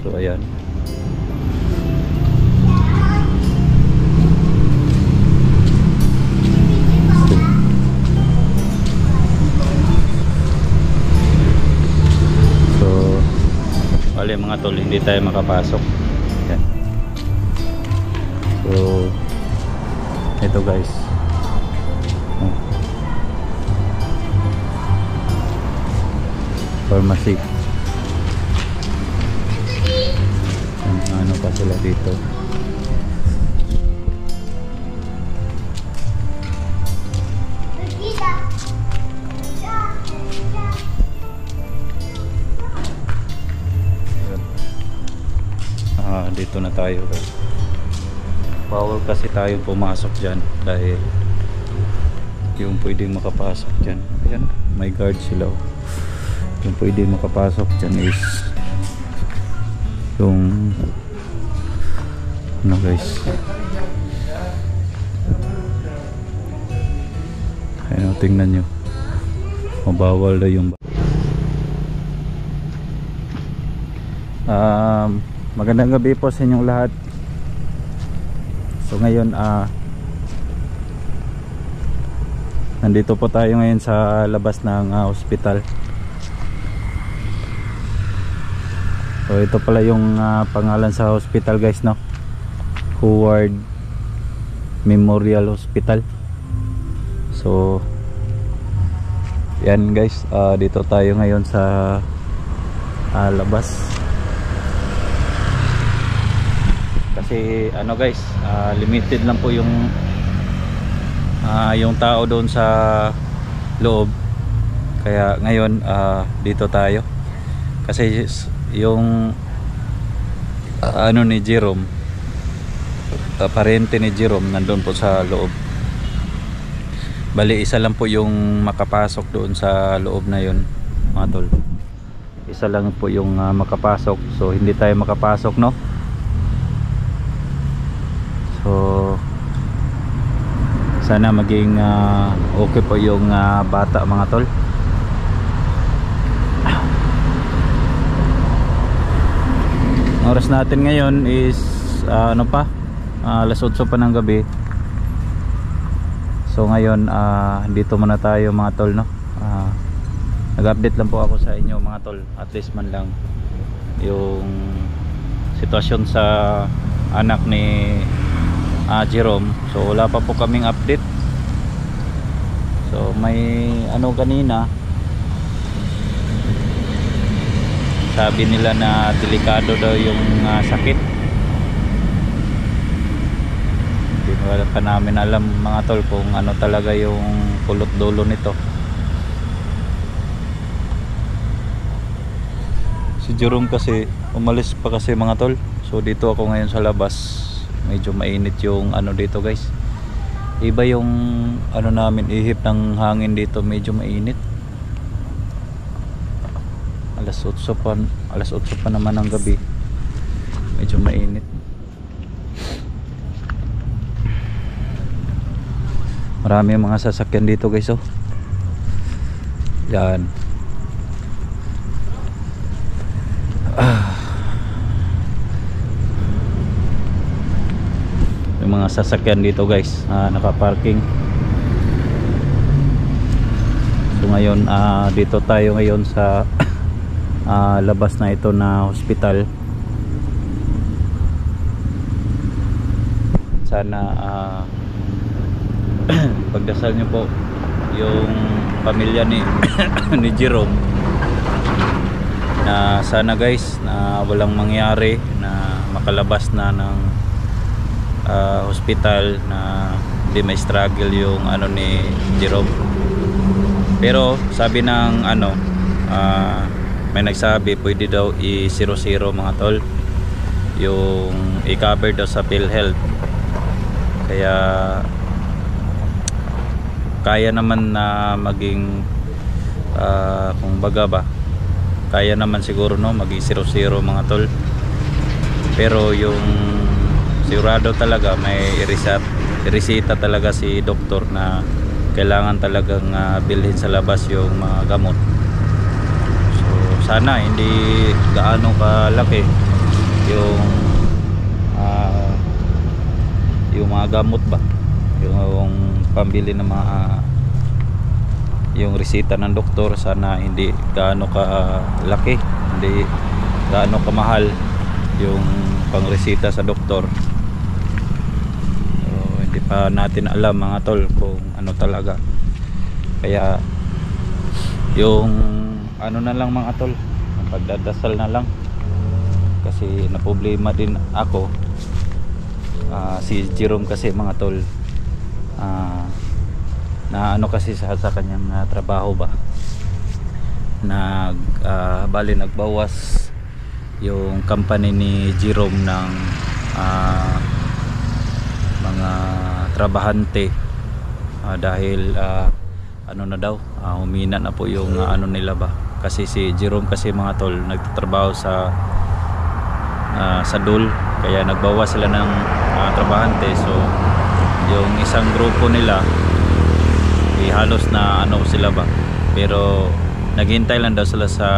So ayan. So bali mga tol, hindi tayo makapasok. Ayan. So ito guys, pharmacy. Ano pa sila dito? Dito na tayo guys. Bawal kasi tayo pumasok dyan dahil yung pwedeng makapasok dyan, ayan, may guard sila. Yung pwedeng makapasok dyan is yung ano guys, ayun, tingnan nyo, mabawal na yung magandang gabi po sa inyong lahat. So ngayon nandito po tayo ngayon sa labas ng hospital. So ito pala yung pangalan sa hospital guys, no? Howard Memorial Hospital. So yan guys, dito tayo ngayon sa labas. Kasi ano guys, limited lang po yung tao doon sa loob. Kaya ngayon dito tayo. Kasi yung ano ni Jerome, parente ni Jerome nandun po sa loob. Bali isa lang po yung makapasok doon sa loob na yun mga tol. Isa lang po yung makapasok. So hindi tayo makapasok, no? So sana maging okay po yung bata mga tol. Oras natin ngayon is ano pa, alas 8 pa ng gabi. So ngayon dito muna tayo mga tol, no? Nag-update lang po ako sa inyo mga tol, at least man lang yung sitwasyon sa anak ni Jerome. So wala pa po kaming update. So may ano kanina, sabi nila na delikado daw yung sakit. Hindi pa namin alam mga tol kung ano talaga yung pulot dulo nito. Si Jerome kasi umalis pa kasi mga tol. So dito ako ngayon sa labas. Medyo mainit yung ano dito guys. Iba yung ano namin, ihip ng hangin dito, medyo mainit. Alas 8 pa naman ng gabi. Medyo mainit. Marami yung mga sasakyan dito guys, oh. Yan. Yung mga sasakyan dito guys, nakaparking. So ngayon dito tayo ngayon sa labas na ito na hospital. Sana pagdasal nyo po yung pamilya ni ni Jerome, na sana guys na walang mangyari, na makalabas na ng hospital, na hindi may struggle yung ano ni Jerome. Pero sabi ng ano, may nagsabi pwede daw i-0-0 mga tol, yung i-cover daw sa PhilHealth. Kaya kaya naman na maging kung baga ba, kaya naman siguro, no, maging 0-0 mga tol. Pero yung sigurado talaga may resita talaga si doktor na kailangan talagang bilhin sa labas yung mga gamot. So sana hindi gaano kalaki yung yung mga gamot ba, yung pambili ng mga yung resita ng doktor. Sana hindi gaano ka laki, hindi gaano kamahal yung pangresita sa doktor. So, hindi pa natin alam mga tol kung ano talaga. Kaya yung ano na lang mga tol, ang pagdadasal na lang. Kasi naproblema din ako. Si Jerome kasi mga tol, na ano kasi sa kanyang trabaho ba, bali nagbawas yung company ni Jerome ng mga trabahante, dahil ano na daw, humina na po yung ano nila ba. Kasi si Jerome kasi mga tol nagtatrabaho sa DUL, kaya nagbawas sila ng trabahante. So yung isang grupo nila halos na ano sila ba, pero naghintay lang daw sila sa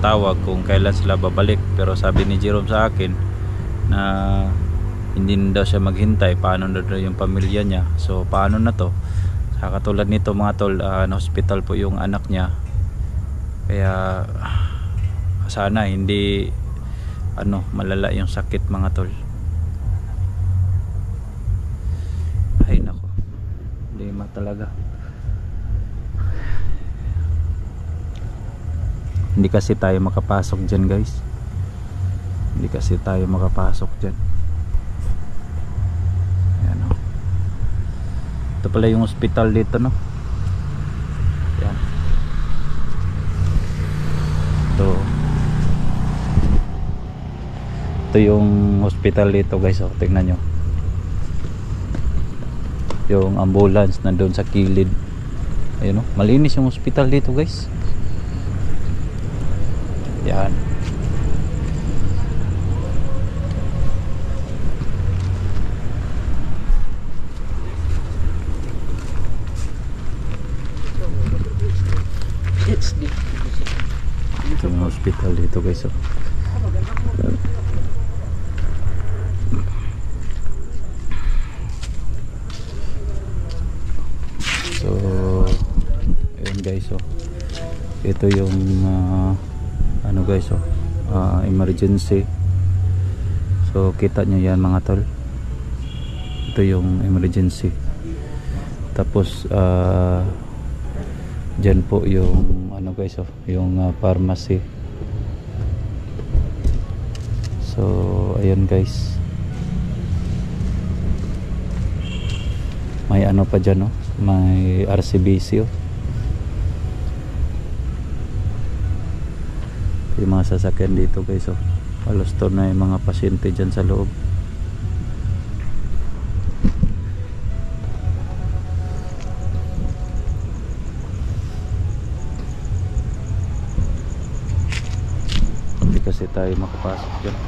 tawag kung kailan sila babalik. Pero sabi ni Jerome sa akin na hindi na daw siya maghintay, paano na daw yung pamilya niya. So paano na to, sa katulad nito mga tol, na hospital po yung anak niya. Kaya sana hindi ano malala yung sakit mga tol. Ay nako, lima talaga. Hindi kasi tayo makapasok dyan guys, hindi kasi tayo makapasok dyan. Ayan, o. Ito pala yung hospital dito, no? Ayan. Ito yung hospital dito guys, o. Tingnan nyo yung ambulance na doon sa kilid. Ayun, o. Malinis yung hospital dito guys. Yan. Ito yung hospital dito guys. So ayun guys, ito yung ano guys, emergency. So kita nyo yan mga tol, ito yung emergency. Tapos dyan po yung ano guys, yung pharmacy. So ayun guys, may ano pa dyan, may RCBC, yung mga sasakyan dito guys, halos to na yung mga pasyente dyan sa loob. Hindi kasi tayo makapasok dyan.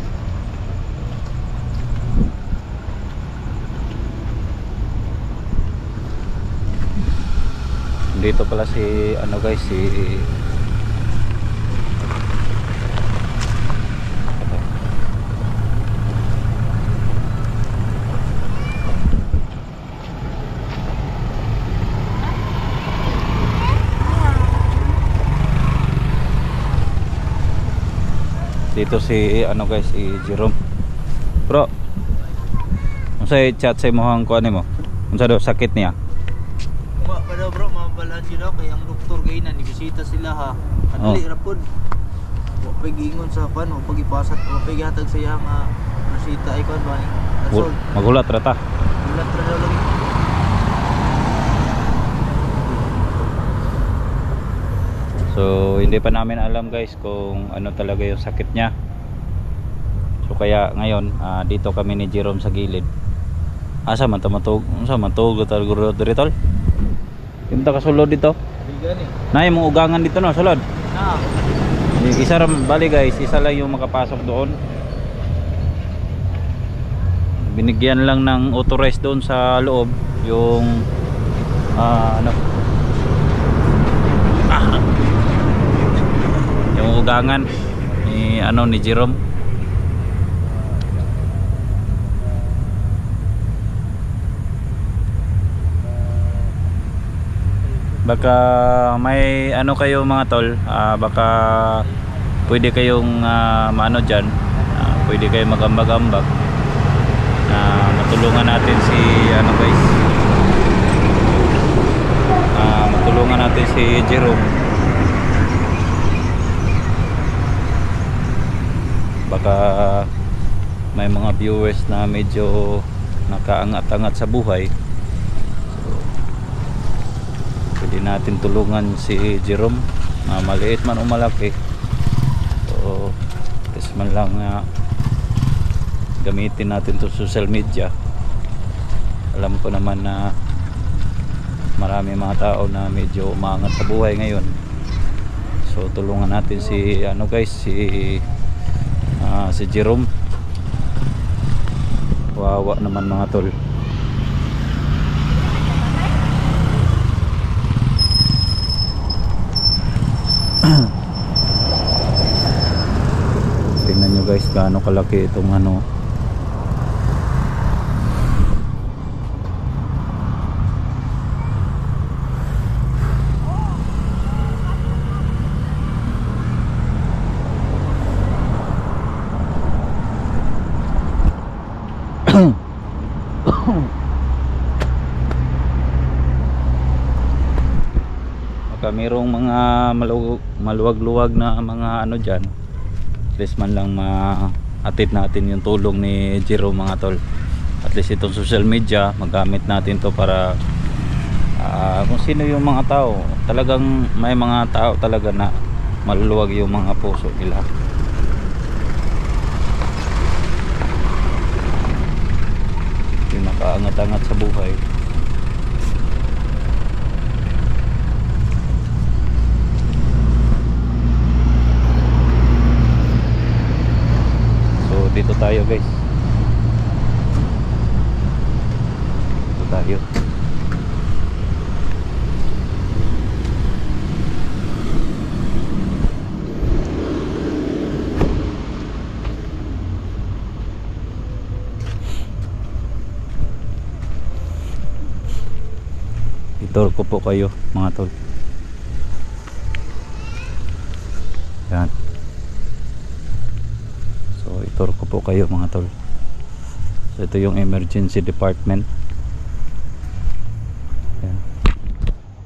Dito pala si ano guys, si dito si ano guys, si Jerome. Bro, unsay chat sa imong kuan nimo? Unsa daw sakit niya? Wa pa daw bro, mabalan siya daw kay ang doktor gay na nibisita sila ha. Adli ra pod. Wa pa gingon sa kuan, wa pagipasat, wa pa gihatag sa iya nga resita ay kuan ba ni. Magulat ra ta. Magulat ra daw lagi. So hindi pa namin alam guys kung ano talaga yung sakit niya. So kaya ngayon dito kami ni Jerome sa gilid. Asa man ta matug, unsa man tug guro diretol? Imta ka sulod dito. Bigan eh. Nay mong ugangan dito no, sulod. Na. Isa ra bali guys, isa lang yung makapasok doon. Binigyan lang ng authorized doon sa loob yung ano yung ugangan ni ano ni Jerome. Baka may ano kayo mga tol, baka pwede kayong maano dyan, pwede kayong magambag-ambag na matulungan natin si ano guys, matulungan natin si Jerome. Baka may mga viewers na medyo nakaangat-angat sa buhay, so pwede natin tulungan si Jerome, maliit man o malaki. So is man lang gamitin natin to social media. Alam ko naman na marami mga tao na medyo umangat sa buhay ngayon, so tulungan natin si ano guys, si Jerome. Wawa naman mga tol. Tingnan nyo guys gaano kalaki itong ano, baka mayroong mga maluwag-luwag na mga ano dyan, at least man lang ma-atid natin yung tulong ni Jerome mga tol. At least itong social media magamit natin to para kung sino yung mga tao, talagang may mga tao talaga na maluluwag yung mga puso nila. Yung nakaangat-angat sa buhay. Dito tayo guys, dito tayo. Ito ko po kayo mga tol. Yan. So itur ko po kayo mga tol. So ito yung emergency department. Ayan.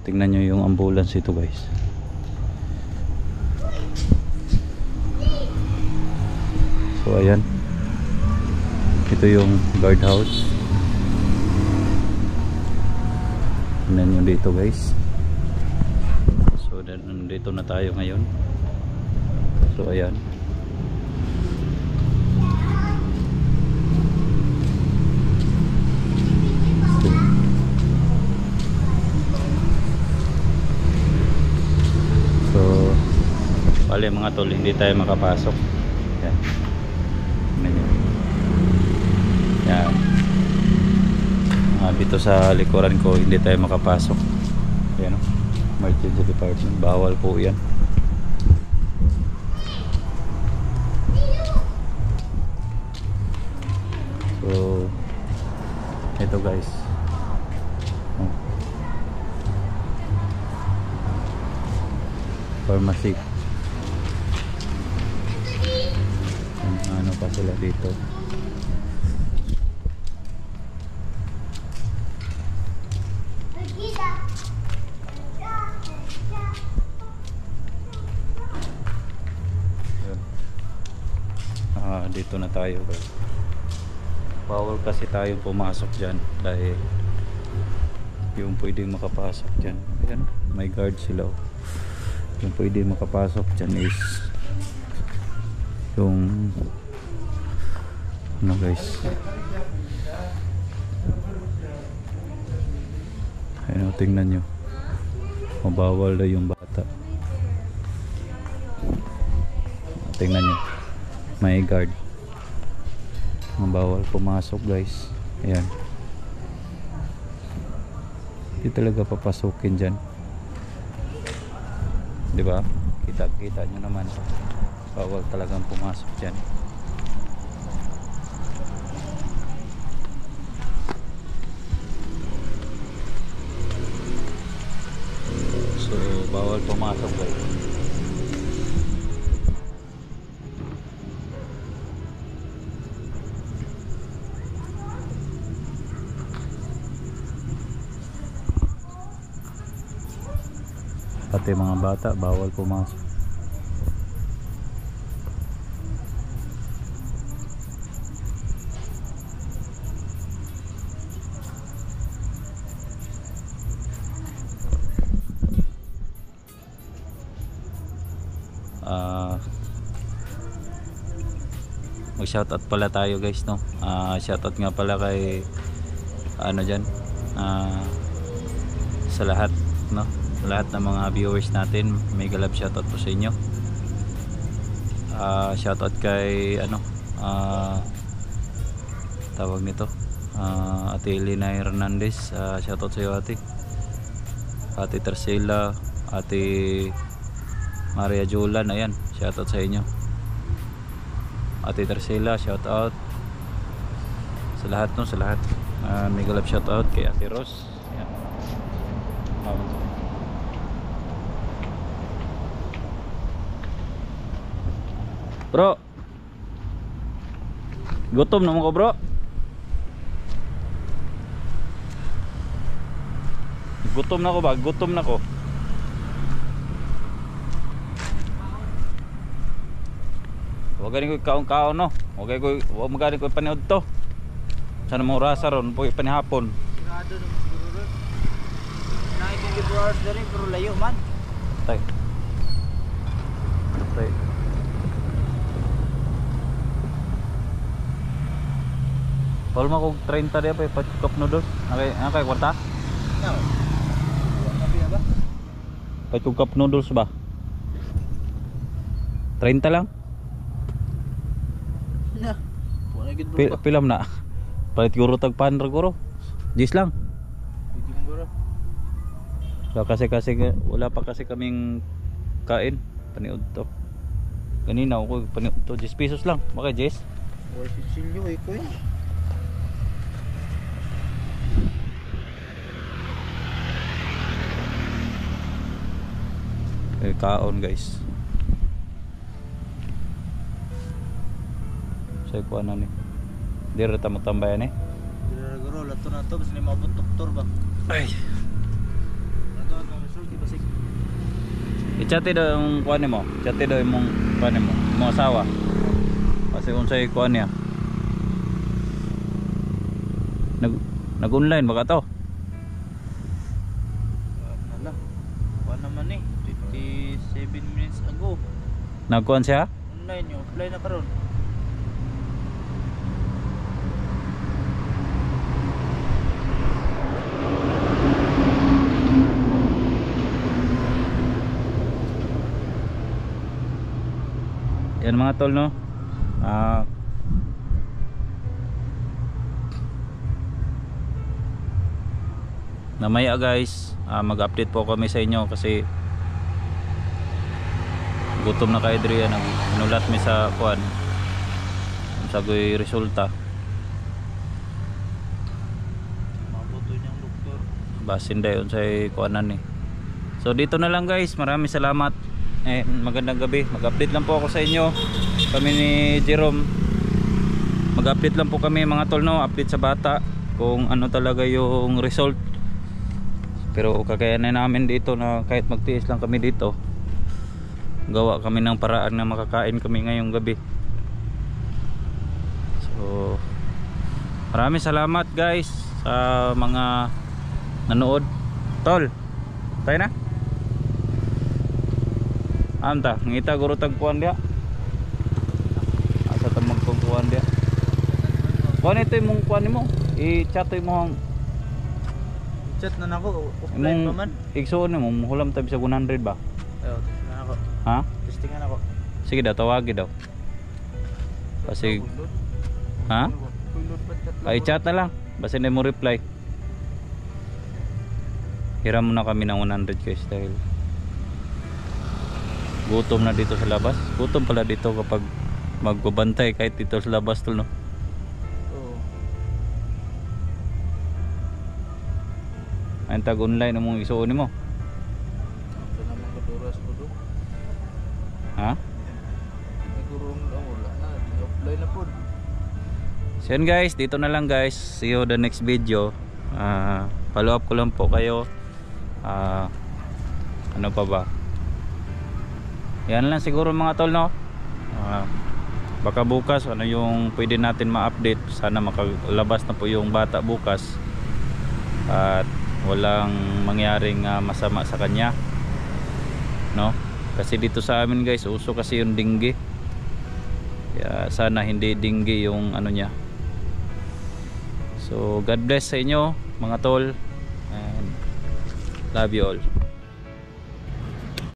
Tingnan nyo yung ambulance ito guys. So ayan, ito yung guardhouse. Tingnan nyo dito guys. So nandito na tayo ngayon. So ayan, bali mga tol, hindi tayo makapasok. Yan. Yan. Dito sa likuran ko hindi tayo makapasok. Yan, emergency department, bawal po yan. So ito guys, pharmacy. Ano pa sila dito. Dito na tayo guys. Bawal kasi tayo pumasok dyan dahil yung pwedeng makapasok dyan, ayan, may guard sila. Yung pwedeng makapasok dyan is yung ano guys, ayun, tingnan nyo, mabawal na yung bata. Tingnan nyo, may guard, mabawal pumasok guys. Ayan, hindi talaga papasukin dyan, diba? Kita nyo naman, bawal talagang pumasok dyan. bawal pumasok guys. Pati mga bata bawal pumasok. Mag-shoutout pala tayo guys, no. Shoutout nga pala kay ano diyan, sa lahat, no. Lahat ng mga viewers natin, mega love shoutout po sa inyo. Shoutout kay ano, tawag nito, Ate Elena Hernandez. Shoutout sa iyo ate. Ate Tercela, Ate Maria Julan, ayan, shoutout sa inyo. Ate Tercela, shoutout sa lahat, no, sa lahat. Mega love shoutout kay Ate Rose. Ayan. Bro, gutom naman ko bro. Gutom na ko ba? Gutom na ko. Huwag ganin ko kaon-kaon, no. Huwag maganin ko paniod to. Sana mo rasa ron po ipanihapon. Sigurado naman siguro ron. Nakikita 24 hours na rin pero layo man. Tay. Tay. Paul mo kung 30 dia pa cup noodles. Nakay kwarta? No. Sabi ba? Pa cup noodles ba? 30 lang. Na. Wala gid bro. Pilam na. Palit guro tag panra guro. 10 lang. Hindi mo bro. So, kasi wala pa kasi kaming kain paniud to. Kanina ako paniud to 10 pesos lang. Bakit 10? Or Sicilio eh ko eh. Kaon guys. Say ko ano ni. Dire ta mo tambayan eh. Guro lato na to basta ni mabot doktor ba. Ay. Lato ang result di basig. I-chati daw yung kuan mo. Chati daw yung kuan mo. Mo asawa. Kasi kung say kuan niya. Nag-online baka to. Nala. Kuan naman eh. 57 minutes ago. Nagkuan siya? Online yo, apply na karon. Yan mga tol, no. Namaya guys, mag-update po kami sa inyo kasi gutom na kay Adrian. Nagulat mi sa kuan sa goy resulta. Mabuto niyang doktor. Basin dayon sa kuanan eh. So dito na lang guys, maraming salamat. Magandang gabi. Mag-update lang po ako sa inyo. Kami ni Jerome. Mag-update lang po kami mga tol, no. Update sa bata kung ano talaga yung result. Pero kakayanin namin dito na kahit magtiis lang kami dito. Gawa kami ng paraan na makakain kami ngayong gabi. So maraming salamat guys sa mga nanood. Tol, tayo na. Anta, ngita guro tagpuan dia. Asa ta magpagpuan dia. Kuan ito imong kuan nimo. I-chat mo ang Chat na nako, offline pa man. igsuon nimo, hulam ta bisag 100 ba? Ayo, testing na ako. Ha? Testingan ako. Sige daw, tawagi daw. Kasi ha? I-chat na lang. Basta hindi mo reply. Hiram mo na kami ng 100 guys dahil gutom na dito sa labas. Gutom pala dito kapag magbabantay kahit dito sa labas tol, no. Oo. Ayun tag online mong isuon mo. Ito naman ko doon. Ha? Siguro wala na, di-apply na po. So yun guys, dito na lang guys. See you the next video. Follow up ko lang po kayo. Ano pa ba? Yan lang siguro mga tol, no? Baka bukas ano yung pwede natin ma-update. Sana makalabas na po yung bata bukas at walang mangyaring masama sa kanya, no? Kasi dito sa amin guys, uso kasi yung dinggi. Kaya sana hindi dinggi yung ano niya. So God bless sa inyo mga tol, and love you all.